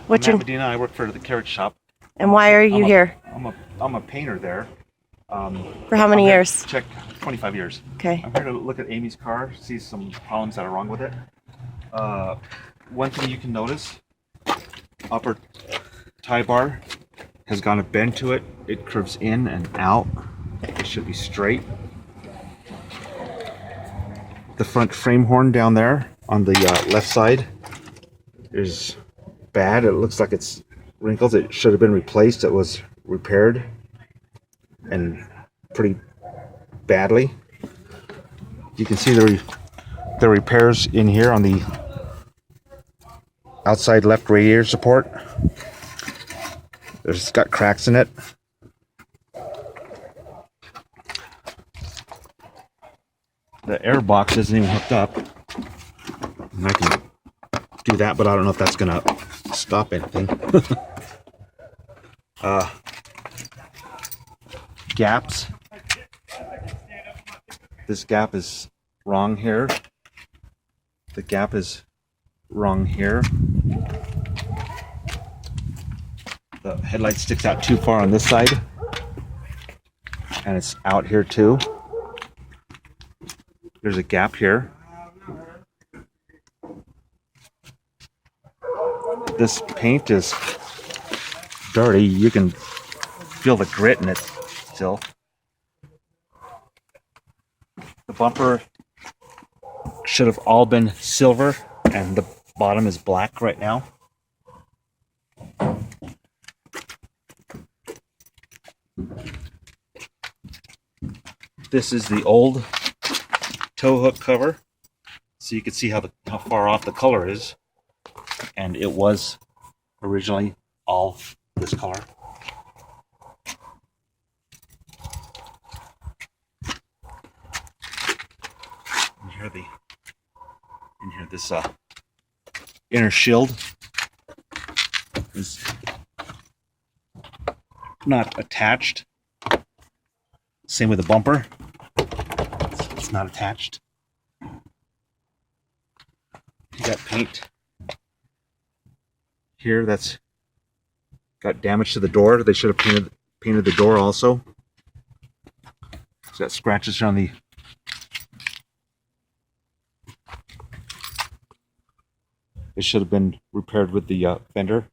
What's I'm your Matt Medina. I work for the carrot shop. and why are you here? I'm a painter there. For how I'm many here years? to check 25 years. Okay. I'm here to look at Amy's car, see some problems that are wrong with it. One thing you can notice, upper tie bar has got a bend to it. It curves in and out. It should be straight. The front frame horn down there on the left side is bad. It looks like it's wrinkles. It should have been replaced. It was repaired and pretty badly. You can see the repairs in here on the outside left radiator support. It's got cracks in it. The air box isn't even hooked up. And I can do that, but I don't know if that's gonna stop anything. Gaps. This gap is wrong here. The gap is wrong here. The headlight sticks out too far on this side. And it's out here too. There's a gap here. This paint is dirty. You can feel the grit in it still. The bumper should have all been silver and the bottom is black right now. This is the old tow hook cover, so you can see how far off the color is, and it was originally all this color. In here this inner shield is not attached. Same with the bumper. It's not attached. You got paint here that's got damage to the door. They should have painted the door also. It's got scratches on the it should have been repaired with the fender.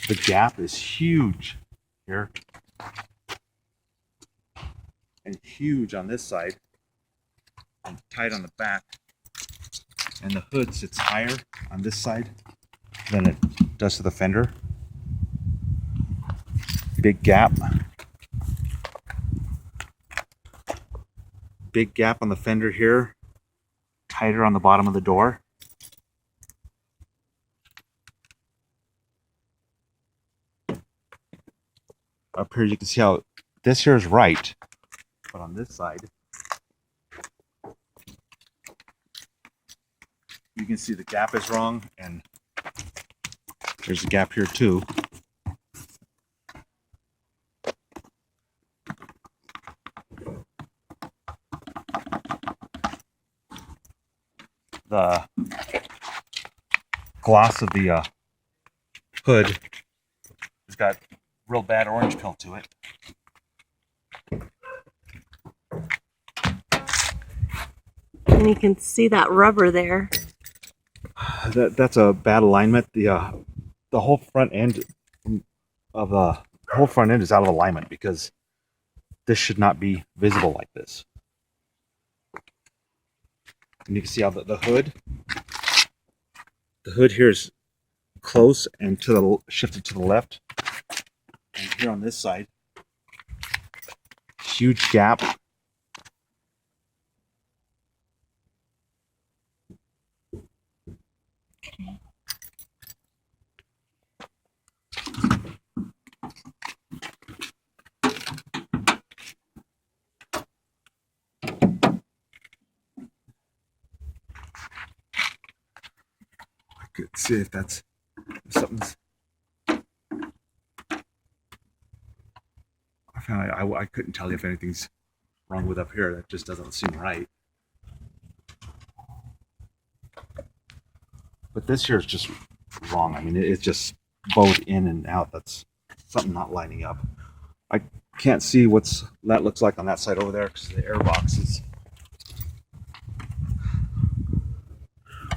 The gap is huge here and huge on this side and tight on the back, and the hood sits higher on this side than it does to the fender. Big gap on the fender here, tighter on the bottom of the door. Up here you can see how this here is right, but on this side you can see the gap is wrong, and there's a gap here too. The gloss of the hood has got real bad orange peel to it. And you can see that rubber there. That's a bad alignment. The whole front end of the whole front end is out of alignment because this should not be visible like this. And you can see how the hood here is close and shifted to the left. And here on this side, huge gap. I could see if something's. I I couldn't tell you if anything's wrong with up here. That just doesn't seem right. But this here is just wrong. I mean, it's just bowed in and out. That's something not lining up. I can't see what's that looks like on that side over there because the air box is.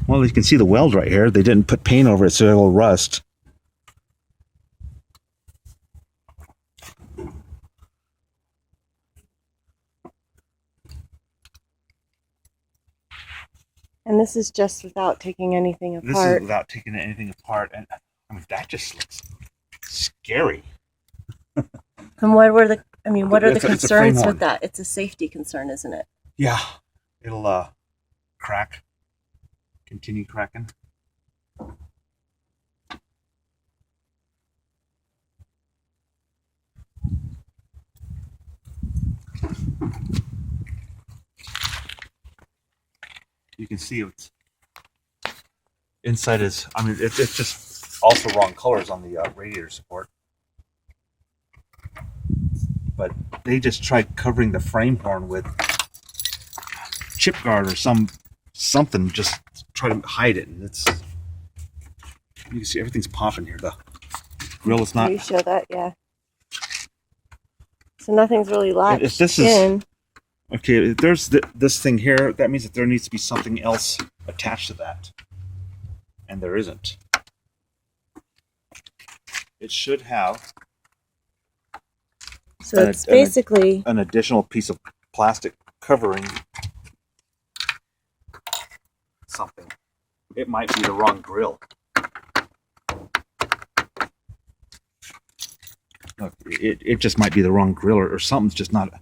Well, you can see the weld right here. They didn't put paint over it, so it'll rust. And this is just without taking anything apart. This is without taking anything apart, and I mean that just looks scary. And what were the? I mean, what are the concerns horn. with that? It's a safety concern, isn't it? Yeah, it'll crack, continue cracking. You can see it's inside is. I mean, it's just also wrong colors on the radiator support. But they just tried covering the frame horn with chip guard or something, just try to hide it, and it's. You can see everything's popping here. The grill is not. Can you show that? Yeah. So nothing's really latched if this in. Is okay, if there's this thing here, that means that there needs to be something else attached to that, and there isn't. It should have. So it's basically an additional piece of plastic covering something. It might be the wrong grill. Look, it just might be the wrong grill, or something's just not.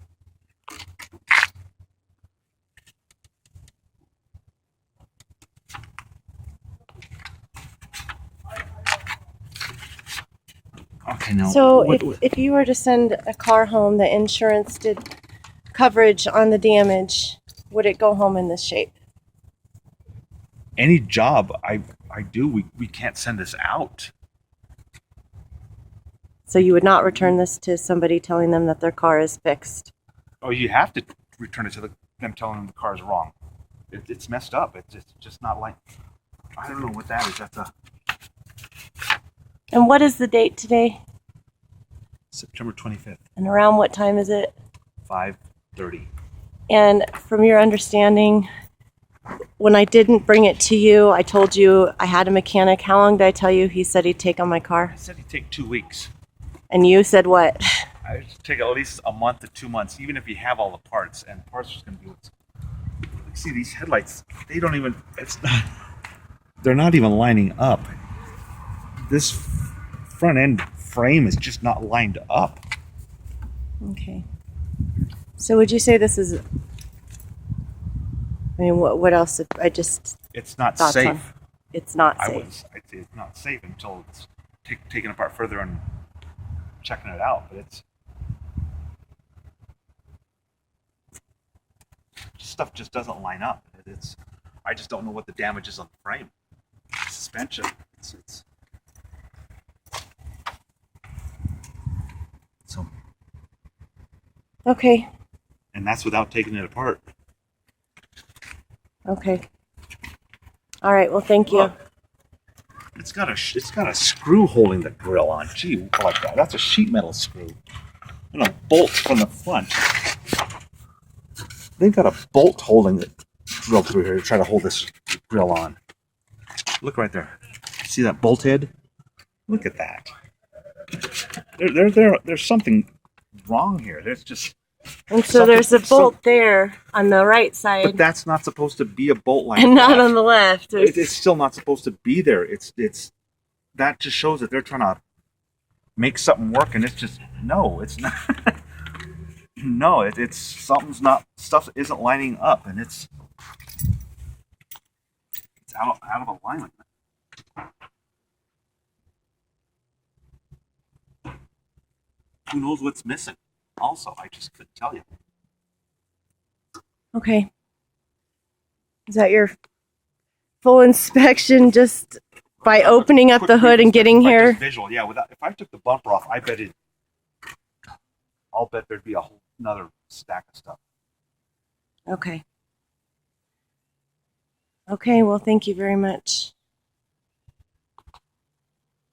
Okay, now. So if you were to send a car home, the insurance did coverage on the damage, would it go home in this shape? Any job I do, we can't send this out. So you would not return this to somebody telling them that their car is fixed? Oh, you have to return it to them telling them the car is wrong. It's messed up. It's just not like. I don't know what that is. That's a. And what is the date today? September 25th. And around what time is it? 5:30. And from your understanding, when I didn't bring it to you, I told you I had a mechanic. How long did I tell you he said he'd take on my car? I said he'd take 2 weeks. And you said what? I take at least a month to 2 months, even if you have all the parts. And parts are going to be what's. See, these headlights, they don't even. They're not even lining up. This front end frame is just not lined up. Okay. So would you say this is? I mean, what else? If I just. It's not safe. It's not safe. I'd say it's not safe until it's taken apart further and checking it out. But it's stuff just doesn't line up. I just don't know what the damage is on the frame, suspension. It's so. Okay. And that's without taking it apart. Okay. All right. Well, thank you. Look, it's got a screw holding the grill on. Gee, like that. That's a sheet metal screw. And a bolt from the front. They've got a bolt holding the drill through here to try to hold this grill on. Look right there. See that bolt head? Look at that. There's something wrong here. There's just. And so there's a bolt there on the right side. But that's not supposed to be a bolt like and not on the left. It's still not supposed to be there. It's that just shows that they're trying to make something work, and it's just no, it's not. No, it's something's not. Stuff isn't lining up, and it's out of alignment. Who knows what's missing? Also, I just couldn't tell you. Okay. Is that your full inspection just by opening up the hood and getting here? Visual, yeah. If I took the bumper off, I bet I'll bet there'd be a whole another stack of stuff. Okay. Okay, well, thank you very much.